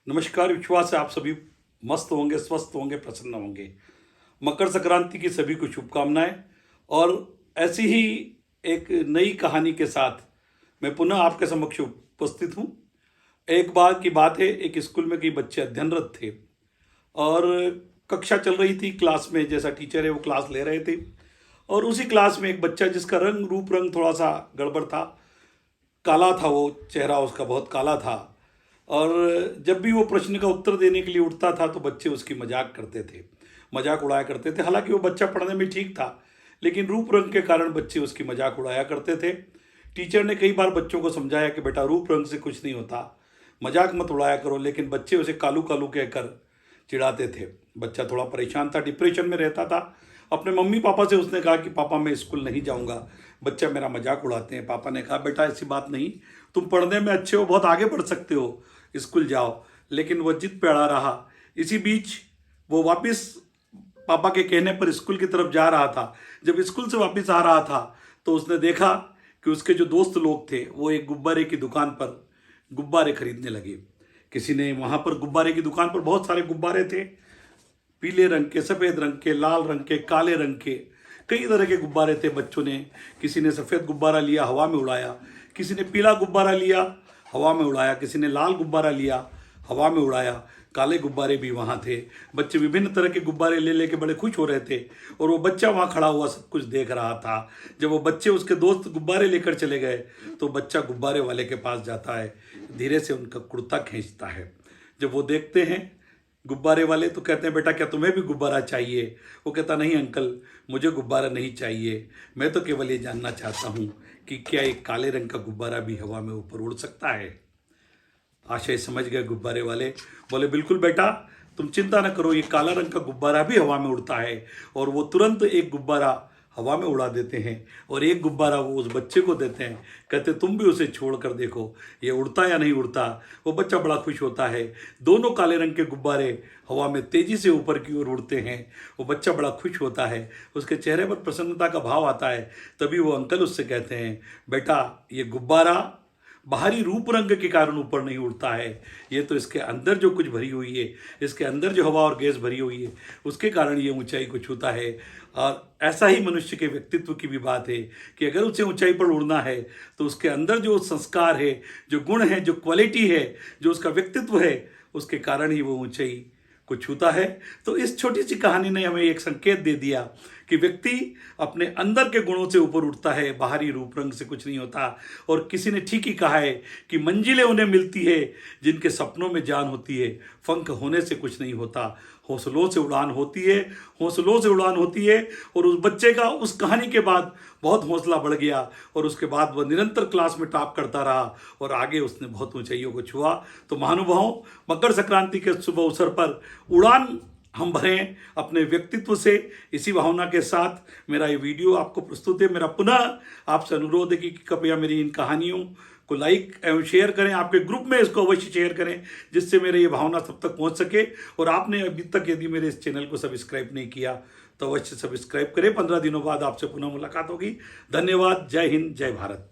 नमस्कार। विश्वास है आप सभी मस्त होंगे, स्वस्थ होंगे, प्रसन्न होंगे। मकर संक्रांति की सभी को शुभकामनाएं। और ऐसी ही एक नई कहानी के साथ मैं पुनः आपके समक्ष उपस्थित हूं। एक बार की बात है, एक स्कूल में कई बच्चे अध्ययनरत थे और कक्षा चल रही थी। क्लास में जैसा टीचर है वो क्लास ले रहे थे और उसी क्लास में एक बच्चा जिसका रूप रंग थोड़ा सा गड़बड़ था, काला था, वो चेहरा उसका बहुत काला था। और जब भी वो प्रश्न का उत्तर देने के लिए उठता था तो बच्चे उसकी मजाक करते थे, मजाक उड़ाया करते थे। हालांकि वो बच्चा पढ़ने में ठीक था, लेकिन रूप रंग के कारण बच्चे उसकी मजाक उड़ाया करते थे। टीचर ने कई बार बच्चों को समझाया कि बेटा रूप रंग से कुछ नहीं होता, मजाक मत उड़ाया करो, लेकिन बच्चे उसे कालू कालू कहकर चिढ़ाते थे। बच्चा थोड़ा परेशान था, डिप्रेशन में रहता था। अपने मम्मी पापा से उसने कहा कि पापा मैं स्कूल नहीं जाऊंगा, बच्चा मेरा मजाक उड़ाते हैं। पापा ने कहा बेटा ऐसी बात नहीं, तुम पढ़ने में अच्छे हो, बहुत आगे बढ़ सकते हो, स्कूल जाओ। लेकिन वो जिद पे अड़ा रहा। इसी बीच वो वापस पापा के कहने पर स्कूल की तरफ जा रहा था। जब स्कूल से वापस आ रहा था तो उसने देखा कि उसके जो दोस्त लोग थे वो एक गुब्बारे की दुकान पर गुब्बारे खरीदने लगे। किसी ने वहां पर गुब्बारे की दुकान पर बहुत सारे गुब्बारे थे, पीले रंग के, सफेद रंग के, लाल रंग के, काले रंग के, कई तरह के गुब्बारे थे। बच्चों ने, किसी ने सफेद गुब्बारा लिया, हवा में उड़ाया, किसी ने पीला गुब्बारा लिया, हवा में उड़ाया, किसी ने लाल गुब्बारा लिया, हवा में उड़ाया। काले गुब्बारे भी वहां थे। बच्चे विभिन्न तरह के गुब्बारे ले लेके बड़े खुश हो रहे थे और वो बच्चा वहां खड़ा हुआ सब कुछ देख रहा था। जब वो बच्चे, उसके दोस्त गुब्बारे लेकर चले गए तो बच्चा गुब्बारे वाले के पास जाता है, धीरे से उनका कुर्ता खींचता है। जब वो देखते हैं गुब्बारे वाले तो कहते हैं बेटा क्या तुम्हें भी गुब्बारा चाहिए? वो कहता नहीं अंकल, मुझे गुब्बारा नहीं चाहिए, मैं तो केवल ये जानना चाहता हूँ कि क्या एक काले रंग का गुब्बारा भी हवा में ऊपर उड़ सकता है। आशय समझ गए गुब्बारे वाले, बोले बिल्कुल बेटा, तुम चिंता न करो, ये काला रंग का गुब्बारा भी हवा में उड़ता है। और वो तुरंत एक गुब्बारा हवा में उड़ा देते हैं और एक गुब्बारा वो उस बच्चे को देते हैं। कहते तुम भी उसे छोड़ कर देखो ये उड़ता या नहीं उड़ता। वो बच्चा बड़ा खुश होता है। दोनों काले रंग के गुब्बारे हवा में तेजी से ऊपर की ओर उड़ते हैं। वो बच्चा बड़ा खुश होता है, उसके चेहरे पर प्रसन्नता का भाव आता है। तभी वो अंकल उससे कहते हैं बेटा ये गुब्बारा बाहरी रूप रंग के कारण ऊपर नहीं उड़ता है, ये तो इसके अंदर जो कुछ भरी हुई है, इसके अंदर जो हवा और गैस भरी हुई है, उसके कारण ये ऊंचाई को छूता है। और ऐसा ही मनुष्य के व्यक्तित्व की भी बात है कि अगर उसे ऊंचाई पर उड़ना है तो उसके अंदर जो संस्कार है, जो गुण है, जो क्वालिटी है, जो उसका व्यक्तित्व है, उसके कारण ही वो ऊंचाई को छूता है। तो इस छोटी सी कहानी ने हमें एक संकेत दे दिया कि व्यक्ति अपने अंदर के गुणों से ऊपर उठता है, बाहरी रूप रंग से कुछ नहीं होता। और किसी ने ठीक ही कहा है कि मंजिलें उन्हें मिलती है जिनके सपनों में जान होती है, पंख होने से कुछ नहीं होता, हौसलों से उड़ान होती है, हौसलों से उड़ान होती है। और उस बच्चे का उस कहानी के बाद बहुत हौसला बढ़ गया और उसके बाद वह निरंतर क्लास में टॉप करता रहा और आगे उसने बहुत ऊंचाइयों को छुआ। तो महानुभावों, मकर संक्रांति के शुभ अवसर पर उड़ान हम भरें अपने व्यक्तित्व से। इसी भावना के साथ मेरा ये वीडियो आपको प्रस्तुत है। मेरा पुनः आपसे अनुरोध है कि कृपया मेरी इन कहानियों को लाइक एवं शेयर करें, आपके ग्रुप में इसको अवश्य शेयर करें, जिससे मेरे ये भावना सब तक पहुंच सके। और आपने अभी तक यदि मेरे इस चैनल को सब्सक्राइब नहीं किया तो अवश्य सब्सक्राइब करें। 15 दिनों बाद आपसे पुनः मुलाकात होगी। धन्यवाद। जय हिंद, जय भारत।